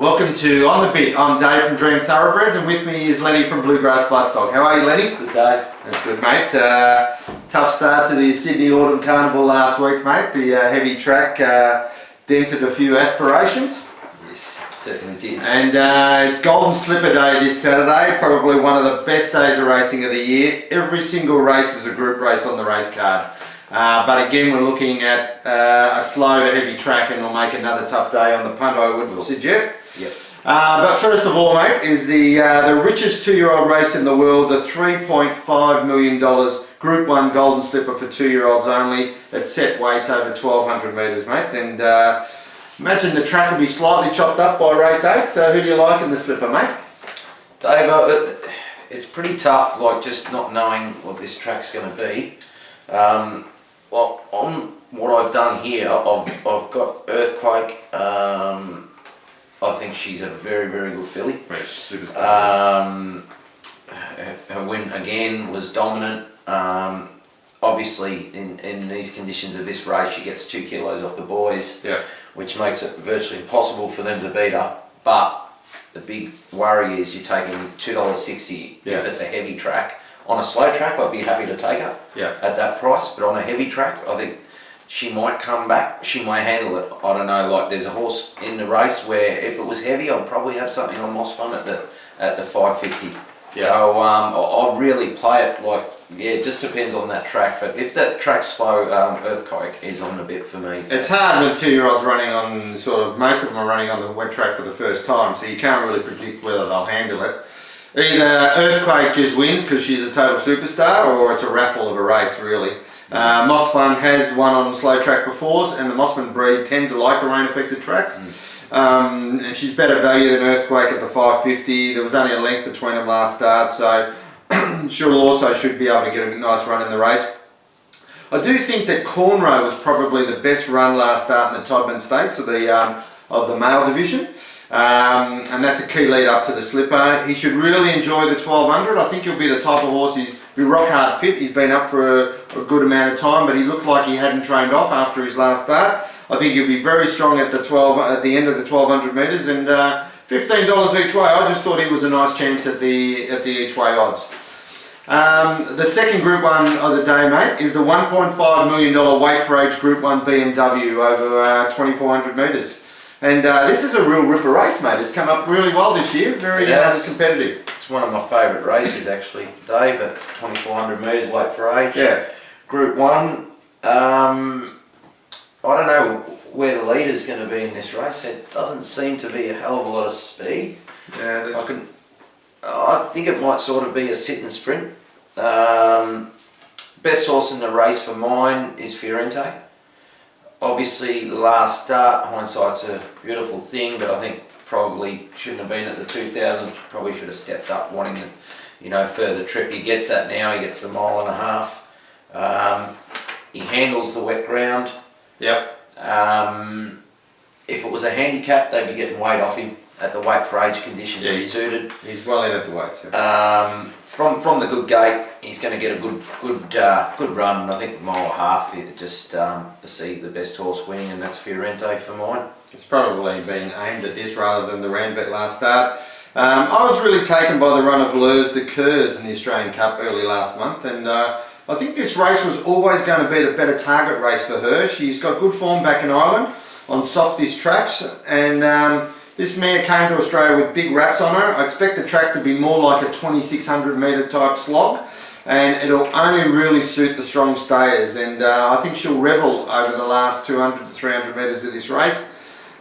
Welcome to On The Bit. I'm Dave from Dream Thoroughbreds, and with me is Lenny from Bluegrass, Bloodstock. How are you, Lenny? Good, Dave. That's good, mate. Tough start to the Sydney Autumn Carnival last week, mate. The heavy track dented a few aspirations. Yes, it certainly did. And it's Golden Slipper Day this Saturday, probably one of the best days of racing of the year. Every single race is a group race on the race card. But again, we're looking at a slow to heavy track, and it'll make another tough day on the punt, I would suggest. Yep. But first of all, mate, is the richest 2-year-old race in the world, the $3.5 million Group 1 Golden Slipper for 2-year-olds only. It's set weights over 1,200 metres, mate. And imagine the track will be slightly chopped up by race 8. So who do you like in the slipper, mate? Dave, it's pretty tough, like just not knowing what this track's going to be. Well, on what I've done here, I've got Earthquake. I think she's a very, very good filly. Superstar. Her win again was dominant. Obviously, in these conditions of this race, she gets 2 kilos off the boys, which makes it virtually impossible for them to beat her. But the big worry is you're taking $2.60 if it's a heavy track. On a slow track, I'd be happy to take her at that price, but on a heavy track, I think she might come back, she might handle it. I don't know, like there's a horse in the race where if it was heavy, I'd probably have something on Moss Fun at the 550. So I'll really play it like, it just depends on that track, but if that track's slow, Earthquake is on the bit for me. It's hard when 2-year-olds running on most of them are running on the wet track for the first time, so you can't really predict whether they'll handle it. Either Earthquake just wins because she's a total superstar, or it's a raffle of a race, really. Moss Fun has won on slow track before, and the Mossman breed tend to like the rain affected tracks. And she's better value than Earthquake at the 550. There was only a length between them last start, so she'll also should be able to get a nice run in the race. I do think that Cornrow was probably the best run last start in the Todman Stakes of the male division. And that's a key lead up to the slipper. He should really enjoy the 1200. I think he'll be the type of horse, he'll be rock hard fit. He's been up for a good amount of time, but he looked like he hadn't trained off after his last start. I think he'll be very strong at the end of the 1200 metres, and $15 each way. I just thought he was a nice chance at the each way odds. The second Group 1 of the day, mate, is the $1.5 million weight for age Group 1 BMW over 2400 metres. And this is a real ripper race, mate. It's come up really well this year, very competitive. It's one of my favourite races, actually, Dave, at 2400 metres, weight for age. Yeah. Group 1, I don't know where the leader's going to be in this race. It doesn't seem to be a hell of a lot of speed. Yeah, I think it might sort of be a sit and sprint. Best horse in the race for mine is Fiorente. Obviously, the last start, hindsight's a beautiful thing, but I think probably shouldn't have been at the 2000. Probably should have stepped up, wanting the further trip. He gets that now. He gets the 1.5 miles. He handles the wet ground. Yep. If it was a handicap, they'd be getting weight off him at the weight for age conditions. Yeah, he's suited. He's well in at the weights. From the good gate, he's going to get a good run, and I think 1.5 miles, just to see the best horse winning, and that's Fiorente for mine. It's probably been aimed at this rather than the Randvet last start. I was really taken by the run of Lurs de Kers in the Australian Cup early last month, and I think this race was always going to be the better target race for her. She's got good form back in Ireland on softish tracks, and this mare came to Australia with big wraps on her. I expect the track to be more like a 2600 metre type slog, and it'll only really suit the strong stayers, and I think she'll revel over the last 200 to 300 metres of this race.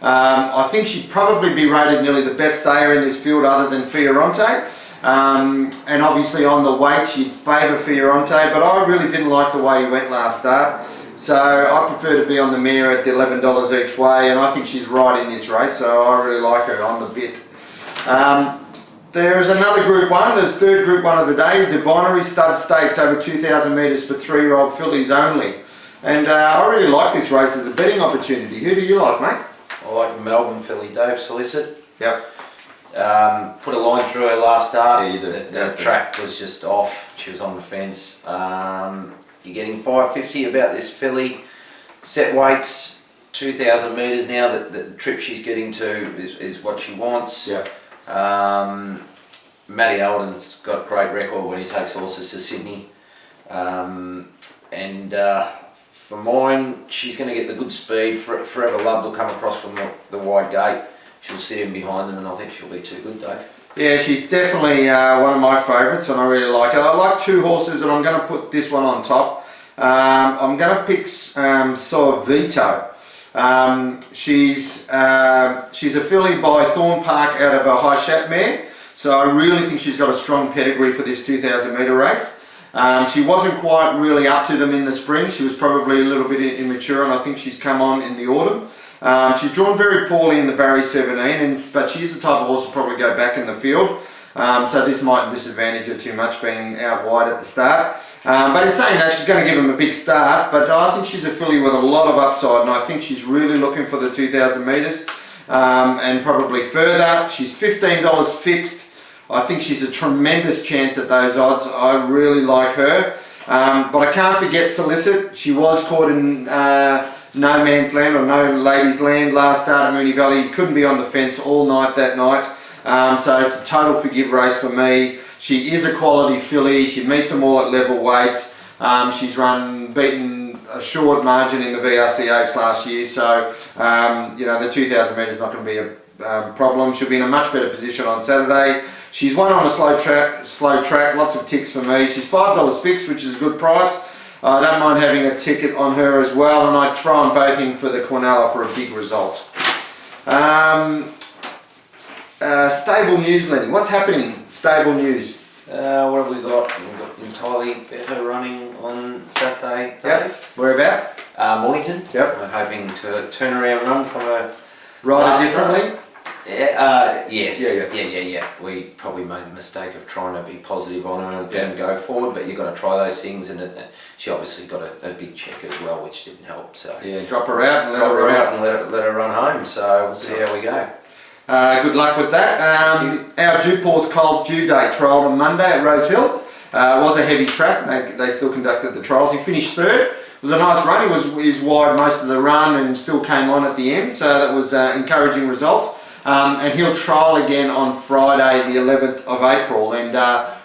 I think she'd probably be rated nearly the best stayer in this field other than Fiorente. And obviously on the weight you'd favour Fiorente, but I really didn't like the way he went last start, so I prefer to be on the mare at the $11 each way, and I think she's right in this race, so I really like her on the bit. There's another Group 1, there's third Group 1 of the day, is the Vinery Stud Stakes over 2000 metres for 3-year-old fillies only, and I really like this race as a betting opportunity. Who do you like, mate? I like Melbourne filly Dave Solicit. Yep. Put a line through her last start. Yeah, you did. The track was just off. She was on the fence. You're getting 550 about this filly. Set weights. 2,000 metres now. That the trip she's getting to is what she wants. Yeah. Matty Alden's got a great record when he takes horses to Sydney. For mine, she's going to get the good speed. Forever Love will come across from the wide gate. She'll sit in behind them, and I think she'll be too good, Dave. Yeah, she's definitely one of my favourites, and I really like her. I like two horses, and I'm going to put this one on top. I'm going to pick Vito. She's a filly by Thorn Park out of a High Shat mare, so I really think she's got a strong pedigree for this 2,000 metre race. She wasn't quite really up to them in the spring. She was probably a little bit immature, and I think she's come on in the autumn. She's drawn very poorly in the Barry 17, but she's the type of horse to probably go back in the field. So this might disadvantage her too much, being out wide at the start. But in saying that, she's going to give him a big start. But I think she's a filly with a lot of upside, and I think she's really looking for the 2,000 metres and probably further. She's $15 fixed. I think she's a tremendous chance at those odds. I really like her. But I can't forget Solicit. She was caught in no man's land or no ladies' land last start at Moonee Valley. Couldn't be on the fence all night that night. So it's a total forgive race for me. She is a quality filly. She meets them all at level weights. She's beaten a short margin in the VRC Oaks last year. So, the 2,000 metres is not going to be a problem. She'll be in a much better position on Saturday. She's won on a slow track, lots of ticks for me. She's $5 fixed, which is a good price. I don't mind having a ticket on her as well, and I'd throw them both in for the Quinella for a big result. Stable news, Lenny. What's happening? Stable news. What have we got? We've got Entirely Better running on Saturday. Yep. Whereabouts? Mornington. Yep. We're hoping to turn around run from a Ride it differently? Yes. Yeah. We probably made the mistake of trying to be positive on her and go forward, but you've got to try those things, and she obviously got a big check as well, which didn't help. So yeah, drop her out and let her run home. So we'll see how we go. Good luck with that. Our Dewporth Colt due date trialled on Monday at Rosehill. It was a heavy track. They still conducted the trials. He finished third. It was a nice run. He was wide most of the run and still came on at the end, so that was an encouraging result. And he'll trial again on Friday the 11th of April. And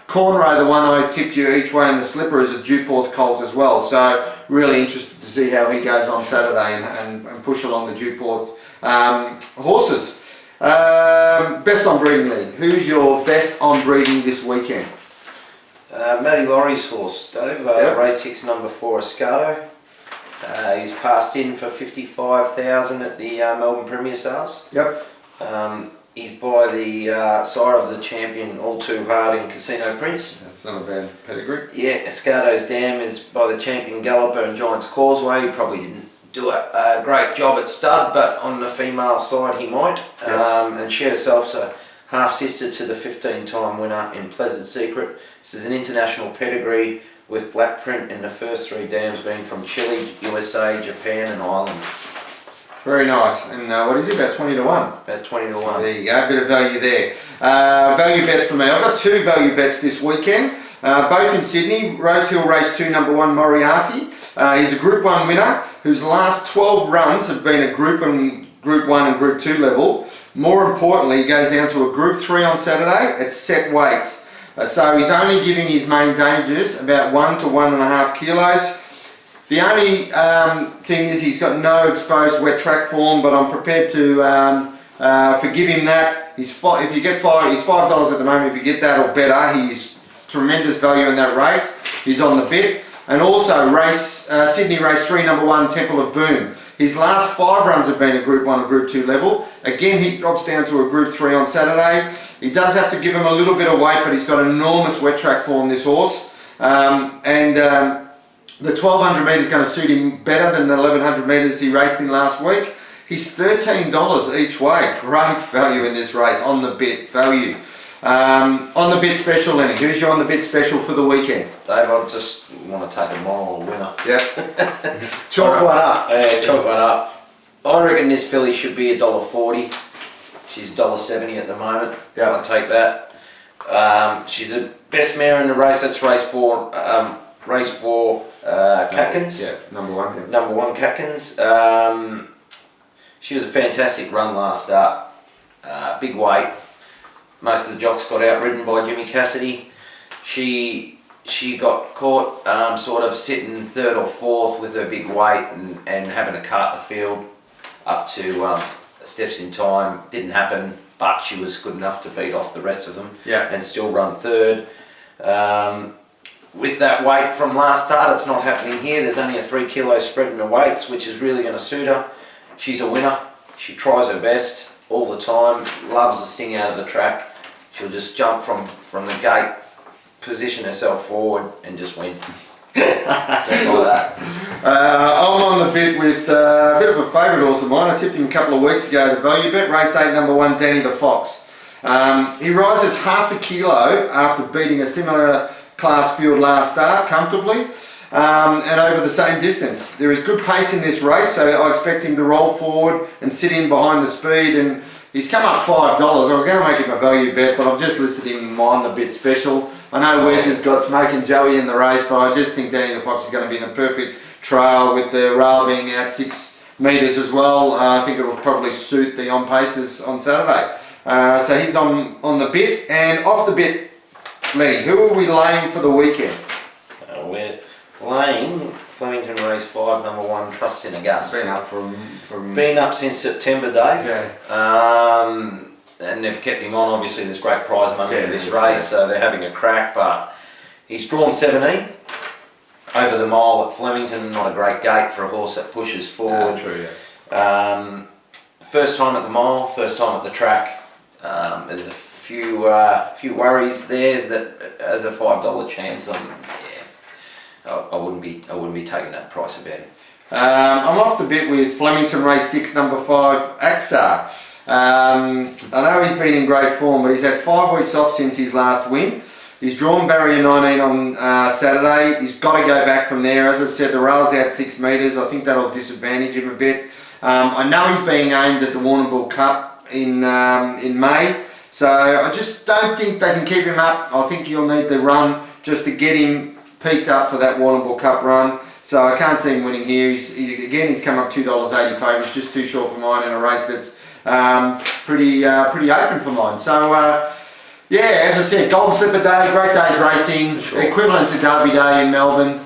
Cornrow, the one I tipped you each way in the slipper, is a Dewporth Colt as well. So really interested to see how he goes on Saturday and push along the Dewporth horses. Best on breeding league. Who's your best on breeding this weekend? Matty Laurie's horse, Dave. Yep. Race 6, number 4, Escato. He's passed in for 55,000 at the Melbourne Premier Sales. Yep. He's by the sire of the champion All Too Hard in Casino Prince. That's not a bad pedigree. Yeah, Escato's Dam is by the champion Galloper and Giant's Causeway. He probably didn't do a great job at stud, but on the female side he might. Yep. And she herself's a half-sister to the 15-time winner in Pleasant Secret. This is an international pedigree with black print in the first 3 dams being from Chile, USA, Japan and Ireland. Very nice. And what is it, about 20 to 1? About 20 to 1. There you go, a bit of value there. Value bets for me. I've got 2 value bets this weekend, both in Sydney. Rosehill Race 2, number 1, Moriarty. He's a Group 1 winner whose last 12 runs have been at Group 1 and Group 2 level. More importantly, he goes down to a Group 3 on Saturday at set weights. So he's only giving his main dangers about 1 to 1.5 kilos. The only thing is he's got no exposed wet track form, but I'm prepared to forgive him that. He's he's $5 at the moment. If you get that or better, he's tremendous value in that race. He's on the bit. And also Sydney Race 3, number 1, Temple of Boom. His last 5 runs have been a Group 1 and Group 2 level. Again, he drops down to a Group 3 on Saturday. He does have to give him a little bit of weight, but he's got enormous wet track form, this horse. The 1,200 metres is going to suit him better than the 1,100 metres he raced in last week. He's $13 each way. Great value in this race, on the bit value. On the bit special, Lenny. Who's your on the bit special for the weekend? Dave, I just want to take a moral winner. Yeah. Chalk one up. Yeah, chalk one up. I reckon this filly should be $1.40. She's $1.70 at the moment. Yeah. I'll take that. She's the best mare in the race. That's race 4. Race 4, Catkins. Yeah, number 1. Yeah. Number 1, Catkins. She was a fantastic run last start. Big weight. Most of the jocks got outridden by Jimmy Cassidy. She got caught sort of sitting third or fourth with her big weight and having to cart the field up to steps in time. Didn't happen, but she was good enough to beat off the rest of them and still run third. With that weight from last start, it's not happening here. There's only a 3 kilo spread in the weights, which is really going to suit her. She's a winner. She tries her best all the time, loves the sting out of the track. She'll just jump from the gate, position herself forward and just win. Just like that. I'm on the bit with a bit of a favourite horse of mine. I tipped him a couple of weeks ago, the value bet, race 8, number 1, Danny the Fox. He rises half a kilo after beating a similar class field last start comfortably and over the same distance. There is good pace in this race, so I expect him to roll forward and sit in behind the speed, and he's come up $5. I was going to make him a value bet, but I've just listed him on the bit special. I know Wes has got Smoke and Joey in the race, but I just think Danny the Fox is going to be in a perfect trail with the rail being out 6 metres as well. I think it will probably suit the on-paces on Saturday. So he's on the bit, and off the bit, Lenny, who are we laying for the weekend? We're laying Flemington race 5, number 1, Trust in a Gus. Been up Been up since September, Dave. Yeah. And they've kept him on. Obviously, there's great prize money for this race, so they're having a crack. But he's drawn 17 over the mile at Flemington. Not a great gate for a horse that pushes forward. True. Yeah. First time at the mile, first time at the track. There's a few worries there that as a $5 chance. I wouldn't be taking that price about him. I'm off the bit with Flemington race 6, number 5, Axar. I know he's been in great form, but he's had 5 weeks off since his last win. He's drawn barrier 19 on Saturday. He's got to go back from there. As I said, the rail's out 6 metres. I think that'll disadvantage him a bit. I know he's being aimed at the Warrnambool Cup in May, so I just don't think they can keep him up. I think he'll need the run just to get him peaked up for that Warrnambool Cup run. So I can't see him winning here. He's come up $2.80 favourite. It's just too short for mine in a race that's pretty open for mine. So yeah, as I said, Golden Slipper Day, great day's racing, equivalent to Derby Day in Melbourne.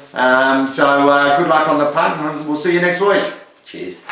So good luck on the punt, and we'll see you next week. Cheers.